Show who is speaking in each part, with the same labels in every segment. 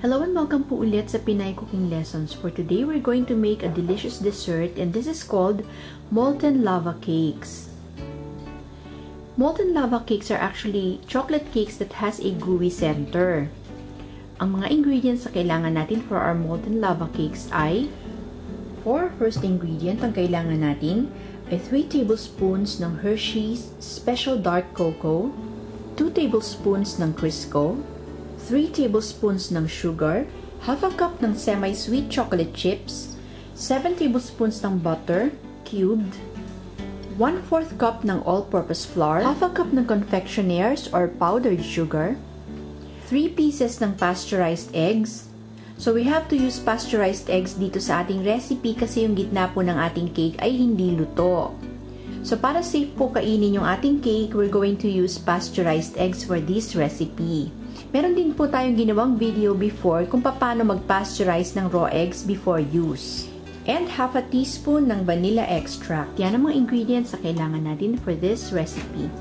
Speaker 1: Hello and welcome po ulit sa Pinay Cooking Lessons. For today, we're going to make a delicious dessert and this is called molten lava cakes. Molten lava cakes are actually chocolate cakes that has a gooey center. Ang mga ingredients na kailangan natin for our molten lava cakes ay for our first ingredient, ang kailangan natin ay 3 tablespoons ng Hershey's Special Dark Cocoa, 2 tablespoons ng Crisco, 3 tablespoons ng sugar, half a cup ng semi-sweet chocolate chips, 7 tablespoons ng butter, cubed, 1/4 cup ng all-purpose flour, half a cup ng confectionaires or powdered sugar, 3 pieces ng pasteurized eggs. So we have to use pasteurized eggs dito sa ating recipe kasi yung gitna po ng ating cake ay hindi luto. So para safe po kainin yung ating cake, we're going to use pasteurized eggs for this recipe. Meron din po tayong ginawang video before kung paano mag-pasteurize ng raw eggs before use. And half a teaspoon ng vanilla extract. Yan ang mga ingredients na kailangan natin for this recipe.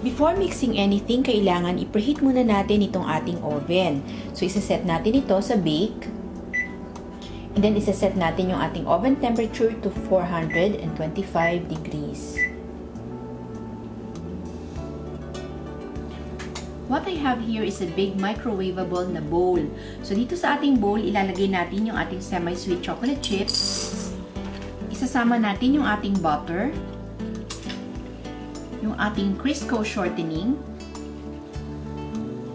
Speaker 1: Before mixing anything, kailangan i-preheat muna natin itong ating oven. So isa-set natin ito sa bake. And then isa-set natin yung ating oven temperature to 425 degrees. What I have here is a big microwavable na bowl. So, dito sa ating bowl, ilalagay natin yung ating semi-sweet chocolate chips. Isasama natin yung ating butter. Yung ating Crisco shortening.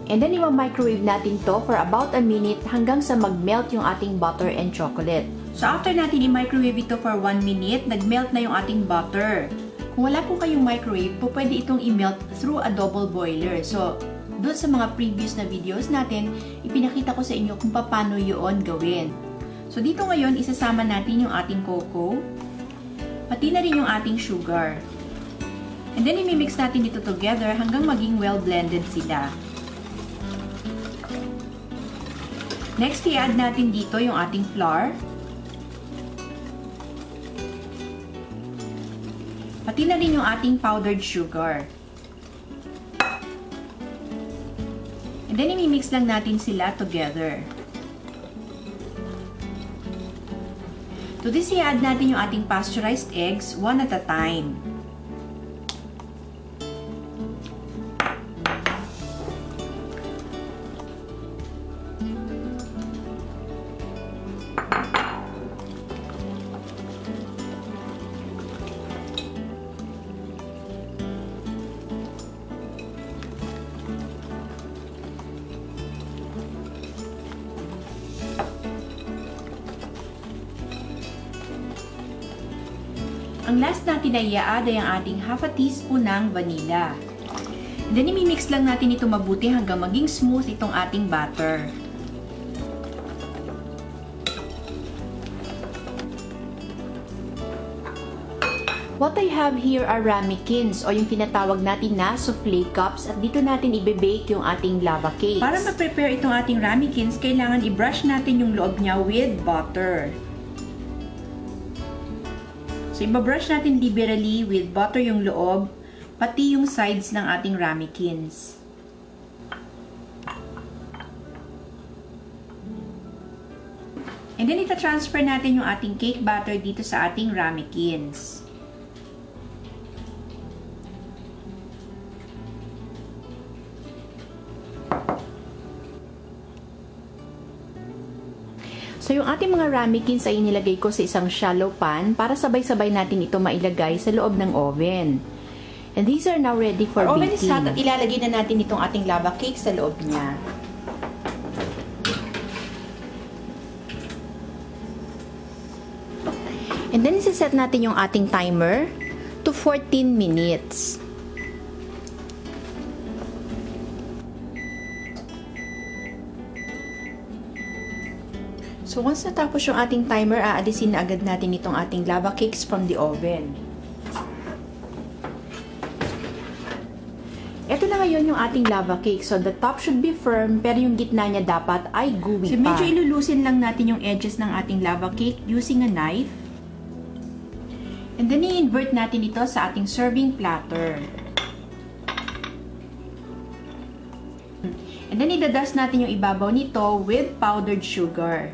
Speaker 1: And then, i-microwave natin to for about a minute hanggang sa mag-melt yung ating butter and chocolate. So, after natin i-microwave ito for 1 minute, nag-melt na yung ating butter. Kung wala po kayong microwave, po pwede itong i-melt through a double boiler. So, doon sa mga previous na videos natin, ipinakita ko sa inyo kung paano yun gawin. So, dito ngayon, isasama natin yung ating cocoa, pati na rin yung ating sugar. And then, imimix natin ito together hanggang maging well-blended sila. Next, i-add natin dito yung ating flour, pati na rin yung ating powdered sugar. And then, imimix lang natin sila together. To this, i-add natin yung ating pasteurized eggs one at a time. Ang last natin na i-add ay ang ating half a teaspoon ng vanilla. And then, imimix lang natin ito mabuti hanggang maging smooth itong ating batter. What I have here are ramekins o yung tinatawag natin na souffle cups at dito natin i-bake yung ating lava cakes. Para ma-prepare itong ating ramekins, kailangan i-brush natin yung loob niya with butter. So, i-brush natin liberally with butter yung loob, pati yung sides ng ating ramekins. And then, ita-transfer natin yung ating cake batter dito sa ating ramekins. So, yung ating mga ramekins ay inilagay ko sa isang shallow pan para sabay-sabay natin ito mailagay sa loob ng oven. And these are now ready for baking. Oven is hot at ilalagay na natin itong ating lava cake sa loob niya. And then, isiset natin yung ating timer to 14 minutes. So, once natapos yung ating timer, aalisin na agad natin itong ating lava cakes from the oven. Ito na ngayon yung ating lava cake. So, the top should be firm, pero yung gitna niya dapat ay gooey pa. So, medyo ilulusin lang natin yung edges ng ating lava cake using a knife. And then, i-invert natin ito sa ating serving platter. And then, idadust natin yung ibabaw nito with powdered sugar.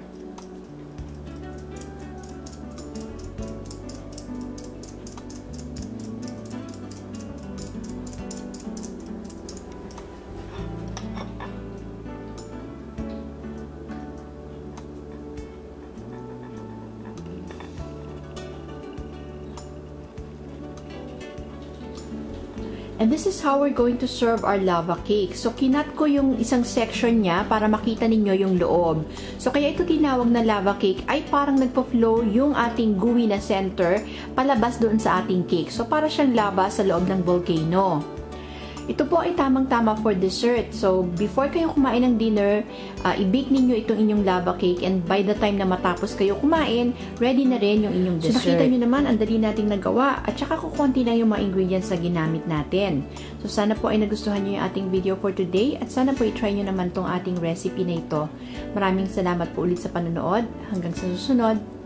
Speaker 1: And this is how we're going to serve our lava cake. So, kinat ko yung isang section niya para makita ninyo yung loob. So, kaya ito tinawag na lava cake ay parang nagpo-flow yung ating gooey na center palabas doon sa ating cake. So, para siyang lava sa loob ng volcano. Ito po ay tamang-tama for dessert. So, before kayo kumain ng dinner, i-bake ninyo itong inyong lava cake and by the time na matapos kayo kumain, ready na rin yung inyong dessert. So, nakita nyo naman, ang dali nating nagawa at saka kukunti lang yung mga ingredients na ginamit natin. So, sana po ay nagustuhan nyo yung ating video for today at sana po i-try nyo naman tong ating recipe na ito. Maraming salamat po ulit sa panonood. Hanggang sa susunod.